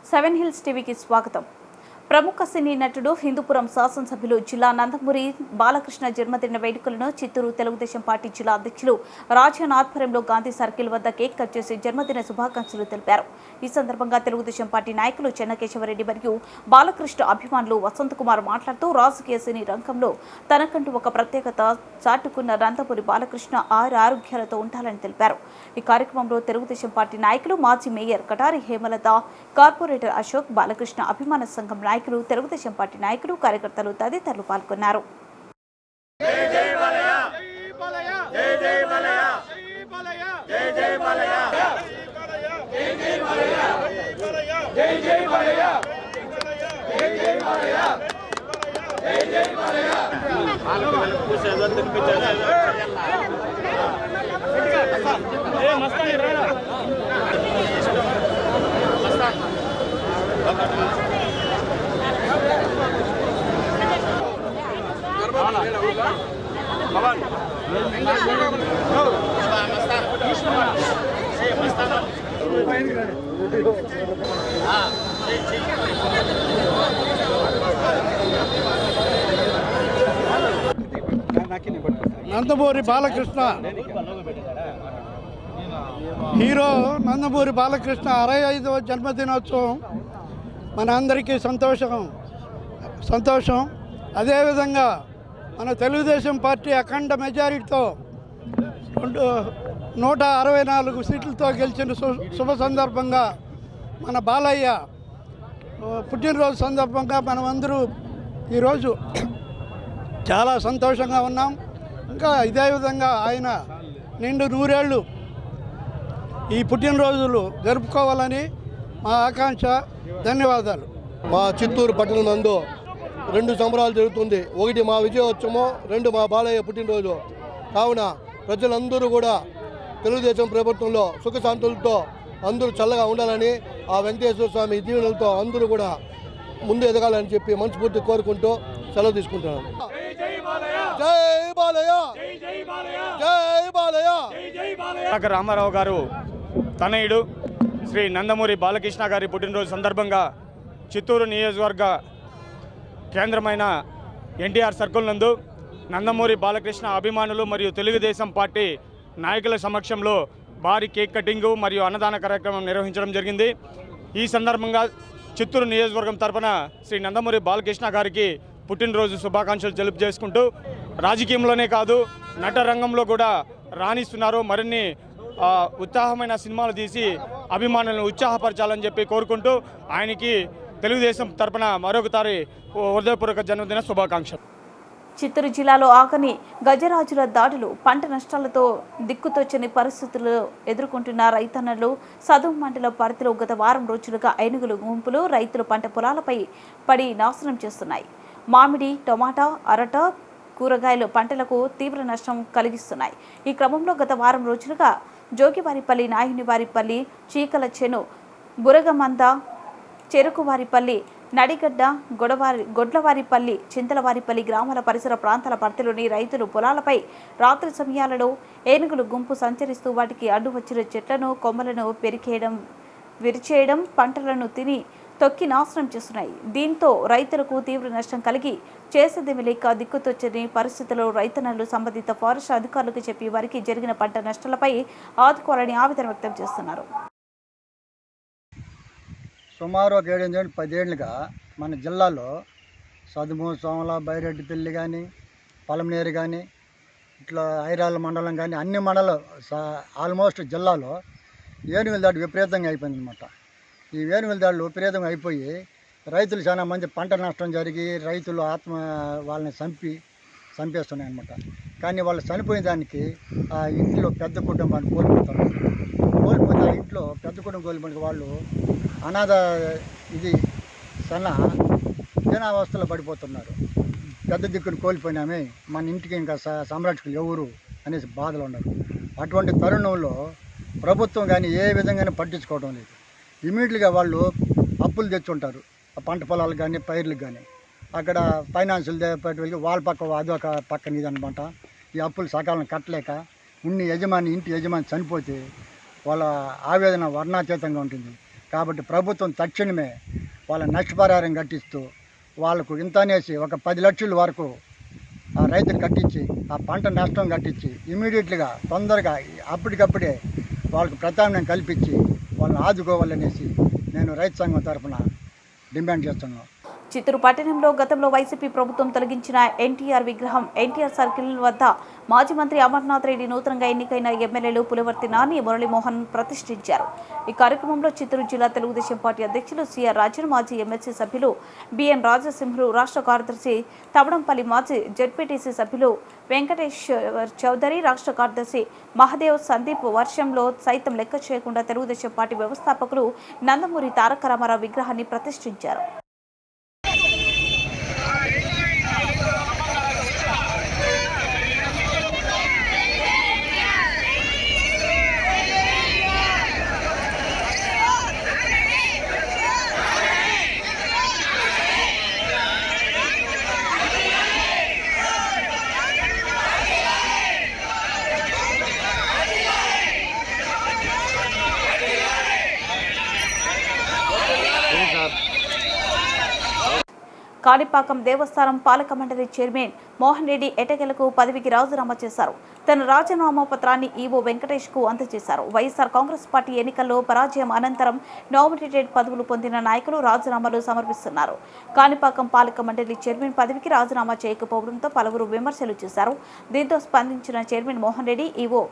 Seven hills టీవీకి స్వాగతం. ప్రముఖ సినీ నటుడు హిందూపురం శాసనసభ్యులు జిల్లా నందమూరి బాలకృష్ణ జన్మదిన వేడుకలను చిత్తూరు తెలుగుదేశం పార్టీ జిల్లా అధ్యక్షులు రాజన్ ఆధ్వర్యంలో గాంధీ సర్కిల్ వద్ద కేక్ కట్ చేసి జన్మదిన శుభాకాంక్షలు తెలిపారు. ఈ సందర్భంగా తెలుగుదేశం పార్టీ నాయకులు చెన్నకేశవరెడ్డి మరియు బాలకృష్ణ అభిమానులు వసంతకుమార్ మాట్లాడుతూ రాజకీయ సినీ రంగంలో తనకంటూ ఒక ప్రత్యేకత చాటుకున్న నందమూరి బాలకృష్ణ ఆరోగ్యాలతో ఉండాలని తెలిపారు. ఈ కార్యక్రమంలో తెలుగుదేశం పార్టీ నాయకులు మాజీ మేయర్ కటారి హేమలత, కార్పొరేటర్ అశోక్, బాలకృష్ణ అభిమాన సంఘం నాయకులు, తెలుగుదేశం పార్టీ నాయకులు, కార్యకర్తలు తదితరులు పాల్గొన్నారు. నందమూరి బాలకృష్ణ హీరో నందమూరి బాలకృష్ణ 65వ జన్మదినోత్సవం మన అందరికీ సంతోషం. అదేవిధంగా మన తెలుగుదేశం పార్టీ అఖండ మెజారిటీతో 164 సీట్లతో గెలిచిన శుభ సందర్భంగా మన బాలయ్య పుట్టినరోజు సందర్భంగా మనమందరూ ఈరోజు చాలా సంతోషంగా ఉన్నాం. ఇంకా ఇదే విధంగా ఆయన నిండు 100 ఏళ్ళు ఈ పుట్టినరోజులు జరుపుకోవాలని మా ఆకాంక్ష. ధన్యవాదాలు. మా చిత్తూరు పట్టణం నందు 2 సంబరాలు జరుగుతుంది. 1 మా విజయోత్సవం, 2 మా బాలయ్య పుట్టినరోజు. కావున ప్రజలందరూ కూడా తెలుగుదేశం ప్రభుత్వంలో సుఖశాంతులతో అందరూ చల్లగా ఉండాలని, ఆ వెంకటేశ్వర స్వామి దీవెనలతో అందరూ కూడా ముందు ఎదగాలని చెప్పి మనస్ఫూర్తి కోరుకుంటూ సెలవు తీసుకుంటున్నాను. జై బాలయ్య, జై బాలయ్య. రామారావు గారు తనయుడు శ్రీ నందమూరి బాలకృష్ణ గారి పుట్టినరోజు సందర్భంగా చిత్తూరు నియోజకవర్గ కేంద్రమైన ఎన్టీఆర్ సర్కిల్ నందు నందమూరి బాలకృష్ణ అభిమానులు మరియు తెలుగుదేశం పార్టీ నాయకుల సమక్షంలో భారీ కేక్ కటింగు మరియు అన్నదాన కార్యక్రమం నిర్వహించడం జరిగింది. ఈ సందర్భంగా చిత్తూరు నియోజకవర్గం తరఫున శ్రీ నందమూరి బాలకృష్ణ గారికి పుట్టినరోజు శుభాకాంక్షలు చేసుకుంటూ రాజకీయంలోనే కాదు నట రంగంలో కూడా రాణిస్తున్నారు. మరిన్ని ఉత్సాహమైన సినిమాలు తీసి అభిమానులను ఉత్సాహపరచాలని చెప్పి కోరుకుంటూ ఆయనకి తెలుగుదేశం తరపున మరొకసారి హృదయపూర్వక జన్మదిన శుభాకాంక్షలు. చిత్తూరు జిల్లాలో ఆగని గజరాజుల దాడులు, పంట నష్టాలతో దిక్కుతోచని పరిస్థితులు ఎదుర్కొంటున్న రైతన్నలు సదుం మండల పరిధిలో గత వారం రోజులుగా ఏనుగుల గుంపులు రైతులు పంట పొలాలపై పడి నాశనం చేస్తున్నాయి. మామిడి, టొమాటా, అరట, కూరగాయలు పంటలకు తీవ్ర నష్టం కలిగిస్తున్నాయి. ఈ క్రమంలో గత వారం రోజులుగా జోగివారిపల్లి, నాయునివారిపల్లి, చీకల చెను, బురగమంద, చెరుకువారిపల్లి, నడిగడ్డ, గొడ్లవారిపల్లి, చింతలవారిపల్లి గ్రామాల పరిసర ప్రాంతాల పరిధిలోని రైతులు పొలాలపై రాత్రి సమయాలలో ఏనుగులు గుంపు సంచరిస్తూ వాటికి అడ్డు వచ్చిన చెట్లను, కొమ్మలను విరిచేయడం, పంటలను తిని తొక్కి నాశనం చేస్తున్నాయి. దీంతో రైతులకు తీవ్ర నష్టం కలిగి చేసేదేమి లేక దిక్కుతోచని పరిస్థితుల్లో రైతన్నలు సంబంధిత ఫారెస్ట్ అధికారులకు చెప్పి వారికి జరిగిన పంట నష్టాలపై ఆదుకోవాలని ఆవేదన వ్యక్తం చేస్తున్నారు. సుమారు ఒక 7-10 ఏళ్ళుగా మన జిల్లాలో సదుము, సోమల, బైరెడ్డిపల్లి కానీ, పలమనేరు కానీ, ఇట్లా ఐరాల మండలం కానీ అన్ని మండలం ఆల్మోస్ట్ జిల్లాలో ఏనుగుల దాడి విపరీతంగా అయిపోయింది అనమాట. ఈ ఏనుగుల దాడులు విపరీతంగా అయిపోయి రైతులు చాలా మంది పంట నష్టం జరిగి రైతులు వాళ్ళని చంపేస్తున్నాయి అనమాట. కానీ వాళ్ళు చనిపోయిన దానికి ఆ ఇంట్లో పెద్ద కుటుంబాన్ని కోల్పోతారు. కోల్పోతే ఆ ఇంట్లో పెద్ద కుటుంబం కోల్పోయిన వాళ్ళు అనాథ జనావస్థలో పడిపోతున్నారు. పెద్ద దిక్కును కోల్పోయినామే, మన ఇంటికి ఇంకా సంరక్షకులు ఎవరు అనేసి బాధలు ఉన్నారు. అటువంటి తరుణంలో ప్రభుత్వం కానీ ఏ విధంగానే పట్టించుకోవడం లేదు. ఇమీడియట్గా వాళ్ళు అప్పులు తెచ్చుంటారు, పంట పొలాలు కానీ పైర్లకు కానీ. అక్కడ ఫైనాన్షియల్ పెట్టి వాళ్ళ పక్క అదొక పక్కన ఇదనమాట. ఈ అప్పులు సకాలం కట్టలేక ఇంటి యజమాని చనిపోతే వాళ్ళ ఆవేదన వర్ణాతీతంగా ఉంటుంది. కాబట్టి ప్రభుత్వం తక్షణమే వాళ్ళ నష్టపరిహారం కట్టిస్తూ వాళ్ళకు ఇంత అనేసి ఒక 10 లక్షల వరకు ఆ రైతులు కట్టించి ఆ పంట నష్టం కట్టించి ఇమీడియట్గా తొందరగా అప్పటికప్పుడే వాళ్ళకు ప్రత్యామ్నాయం కల్పించి వాళ్ళని ఆదుకోవాలనేసి నేను రైతు సంఘం తరఫున డిమాండ్ చేస్తున్నాను. చిత్తూరు పట్టణంలో గతంలో వైసీపీ ప్రభుత్వం తొలగించిన ఎన్టీఆర్ విగ్రహం ఎన్టీఆర్ సర్కిల్ వద్ద మాజీ మంత్రి అమర్నాథ్ రెడ్డి నూతనంగా ఎన్నికైన ఎమ్మెల్యేలు పులివర్తి నాని, మురళీమోహన్ ప్రతిష్ఠించారు. ఈ కార్యక్రమంలో చిత్తూరు జిల్లా తెలుగుదేశం పార్టీ అధ్యక్షులు సిఆర్ రాజన్, మాజీ ఎమ్మెల్సీ సభ్యులు బిఎన్ రాజసింహులు, రాష్ట్ర కార్యదర్శి తవడంపల్లి, మాజీ జెడ్పీటీసీ సభ్యులు వెంకటేశ్వర్ చౌదరి, రాష్ట్ర కార్యదర్శి మహదేవ్, సందీప్ వర్షంలో సైతం లెక్క చేయకుండా తెలుగుదేశం పార్టీ వ్యవస్థాపకులు నందమూరి తారక రామారావు విగ్రహాన్ని ప్రతిష్ఠించారు. కాణిపాకం దేవస్థానం పాలక మండలి చైర్మన్ మోహన్ రెడ్డి ఎటకెలకు పదవికి రాజీనామా చేశారు. తన రాజీనామా పత్రాన్ని ఈవో వెంకటేష్ కు అందజేశారు. వైఎస్ఆర్ కాంగ్రెస్ పార్టీ ఎన్నికల్లో పరాజయం అనంతరం నామినేటెడ్ పదవులు పొందిన నాయకులు రాజీనామాలు సమర్పిస్తున్నారు. కాణిపాకం పాలక మండలి చైర్మన్ పదవికి రాజీనామా చేయకపోవడంతో పలువురు విమర్శలు చేశారు. దీంతో స్పందించిన చైర్మన్ మోహన్ రెడ్డి ఈవో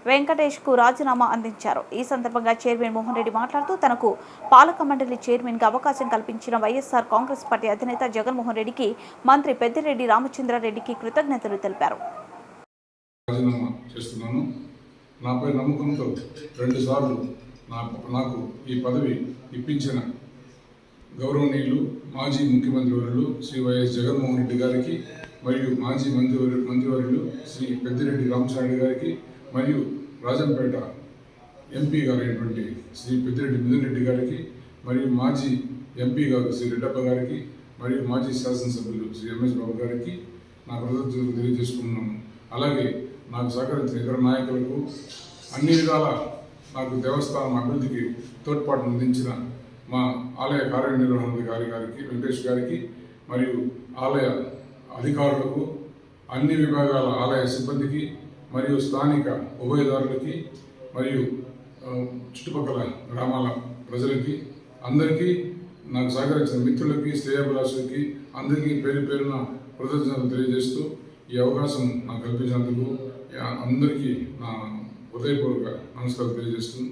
వెంకటేష్ కు రాజీనామా అందించారు. ఈ సందర్భంగా చైర్మన్ మోహన్ రెడ్డి మాట్లాడుతూ తనకు పాలక మండలి చైర్మన్ గా అవకాశం కల్పించిన వైఎస్ఆర్ కాంగ్రెస్ పార్టీ అధినేత జగన్మోహన్ రెడ్డికి, మంత్రి పెద్దిరెడ్డి రామచంద్రారెడ్డికి కృతజ్ఞతలు తెలిపారు. రాజీనామా చేస్తున్నాను. నాపై నమ్మకంతో 2 సార్లు నాకు ఈ పదవి ఇప్పించిన గౌరవనీయులు మాజీ ముఖ్యమంత్రి వర్యులు శ్రీ వైఎస్ జగన్మోహన్ రెడ్డి గారికి, మరియు మాజీ మంత్రివర్యులు శ్రీ పెద్దిరెడ్డి రామచంద్రారెడ్డి గారికి, మరియు రాజంపేట ఎంపీ గారైనటువంటి శ్రీ పెద్దిరెడ్డి మిథున్ రెడ్డి గారికి, మరియు మాజీ ఎంపీ గారు శ్రీ రెడ్డప్ప గారికి, మరియు మాజీ శాసనసభ్యులు శ్రీ ఎంఎస్ బాబు గారికి నా కృతజ్ఞతలు తెలియజేసుకున్నాను. అలాగే నాకు సహకరించిన ఇతర నాయకులకు, అన్ని విధాల నాకు దేవస్థానం అభివృద్ధికి తోడ్పాటును అందించిన మా ఆలయ కార్యనిర్వహణాధికారి గారికి వెంకటేష్ గారికి, మరియు ఆలయ అధికారులకు, అన్ని విభాగాల ఆలయ సిబ్బందికి, మరియు స్థానిక ఉభయదారులకి, మరియు చుట్టుపక్కల గ్రామాల ప్రజలకి, అందరికీ నాకు సహకరించిన మిత్రులకి, శ్రేయాభిలాషులకి అందరికీ పేరు పేరున కృతజ్ఞతలు తెలియజేస్తూ ఈ అవకాశం నాకు కల్పించినందుకు అందరికీ నా హృదయపూర్వక నమస్కారం తెలియజేస్తుంది.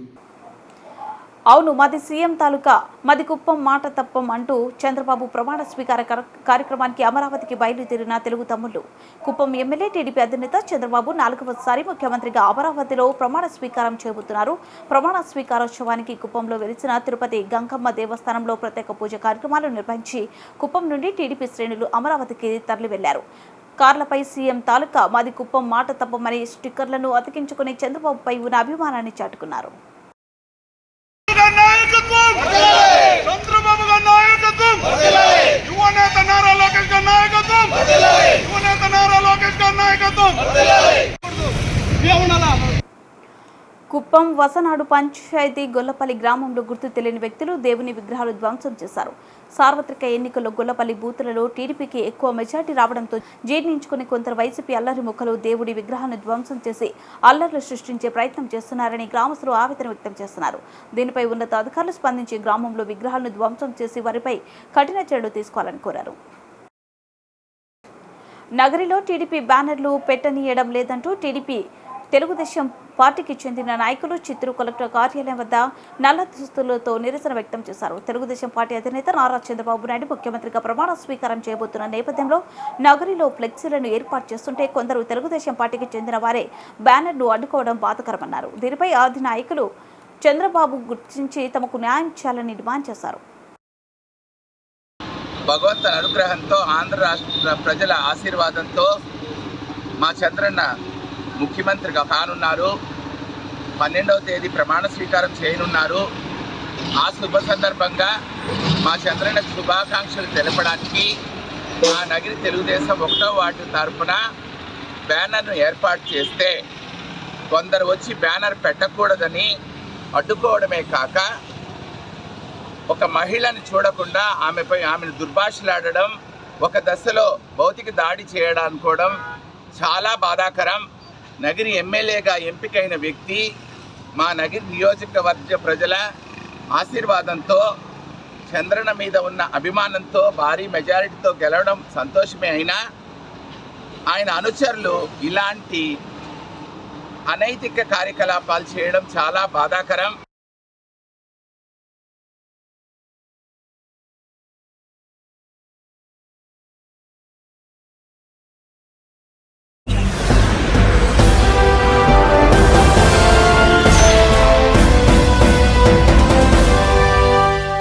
అవును, మాది సీఎం తాలూకా, మాది కుప్పం, మాట తప్పం అంటూ చంద్రబాబు ప్రమాణ స్వీకార కార్యక్రమానికి అమరావతికి బయలుదేరిన తెలుగు తమ్ముళ్లు. కుప్పం ఎమ్మెల్యే టీడీపీ అధినేత చంద్రబాబు 4వసారి ముఖ్యమంత్రిగా అమరావతిలో ప్రమాణ స్వీకారం చేయబోతున్నారు. ప్రమాణ స్వీకారోత్సవానికి కుప్పంలో వెలిసిన తిరుపతి గంగమ్మ దేవస్థానంలో ప్రత్యేక పూజ కార్యక్రమాలు నిర్వహించి కుప్పం నుండి టీడీపీ శ్రేణులు అమరావతికి తరలి వెళ్లారు. కార్లపై సీఎం తాలూకా, మాది కుప్పం, మాట తప్పమని స్టిక్కర్లను అతికించుకుని చంద్రబాబుపై ఉన్న అభిమానాన్ని చాటుకున్నారు. చంద్రబాబు గారి నాయకత్వం, యువనేత నారా లోకేష్ గారి నాయకత్వం, యువనేత నారా లోకేష్ గారి నాయకత్వం. కుప్పం వసనాడు పంచాయతీ గొల్లపల్లి గ్రామంలో గుర్తు తెలియని వ్యక్తులు దేవుని విగ్రహాలు ధ్వంసం చేశారు. సార్వత్రిక ఎన్నికల్లో గొల్లపల్లి బూతులలో టీడీపీకి ఎక్కువ మెజార్టీ రావడంతో జీర్ణించుకుని కొందరు వైసీపీ అల్లరి ముఖలు దేవుడి విగ్రహాన్ని ధ్వంసం చేసి అల్లర్లు సృష్టించే ప్రయత్నం చేస్తున్నారని గ్రామస్తులు ఆవేదన వ్యక్తం చేస్తున్నారు. దీనిపై ఉన్నత అధికారులు స్పందించి గ్రామంలో విగ్రహాలను ధ్వంసం చేసి వారిపై కఠిన చర్యలు తీసుకోవాలని కోరారు. నగరిలో టీడీపీ బ్యానర్లు పెట్టనీయడం లేదంటూ టీడీపీ తెలుగుదేశం పార్టీకి చెందిన నాయకులు చిత్తూరు కలెక్టర్ కార్యాలయం వద్ద నల్ల దుస్తులతో నిరసన వ్యక్తం చేశారు. తెలుగుదేశం పార్టీ అధినేత నారా చంద్రబాబు నాయుడు ముఖ్యమంత్రిగా ప్రమాణ స్వీకారం చేయబోతున్న నేపథ్యంలో నగరిలో ఫ్లెక్సీలను ఏర్పాటు చేస్తుంటే కొందరు తెలుగుదేశం పార్టీకి చెందిన వారే బ్యానర్లు అడ్డుకోవడం బాధాకరమన్నారు. దీనిపై ఆది నాయకులు చంద్రబాబు గుర్తించి తమకు న్యాయం చేయాలని డిమాండ్ చేశారు. భగవంతుని అనుగ్రహంతో, ఆంధ్ర రాష్ట్ర ప్రజల ఆశీర్వాదంతో మా చంద్రన్న ముఖ్యమంత్రిగా కానున్నారు. 12వ తేదీ ప్రమాణ స్వీకారం చేయనున్నారు. ఆ శుభ సందర్భంగా మా చంద్రన్నకు శుభాకాంక్షలు తెలపడానికి మా నగరి తెలుగుదేశం 1వ వార్డు తరఫున బ్యానర్ను ఏర్పాటు చేస్తే కొందరు వచ్చి బ్యానర్ పెట్టకూడదని అడ్డుకోవడమే కాక ఒక మహిళని చూడకుండా ఆమెను దుర్భాషలాడడం, ఒక దశలో భౌతిక దాడి చేయడం అనుకోవడం చాలా బాధాకరం. నగిరి ఎమ్మెల్యేగా ఎంపికైన వ్యక్తి మా నగిరి నియోజకవర్గ ప్రజల ఆశీర్వాదంతో, చంద్రన్న మీద ఉన్న అభిమానంతో భారీ మెజారిటీతో గెలవడం సంతోషమే. అయినా ఆయన అనుచరులు ఇలాంటి అనైతిక కార్యకలాపాలు చేయడం చాలా బాధాకరం.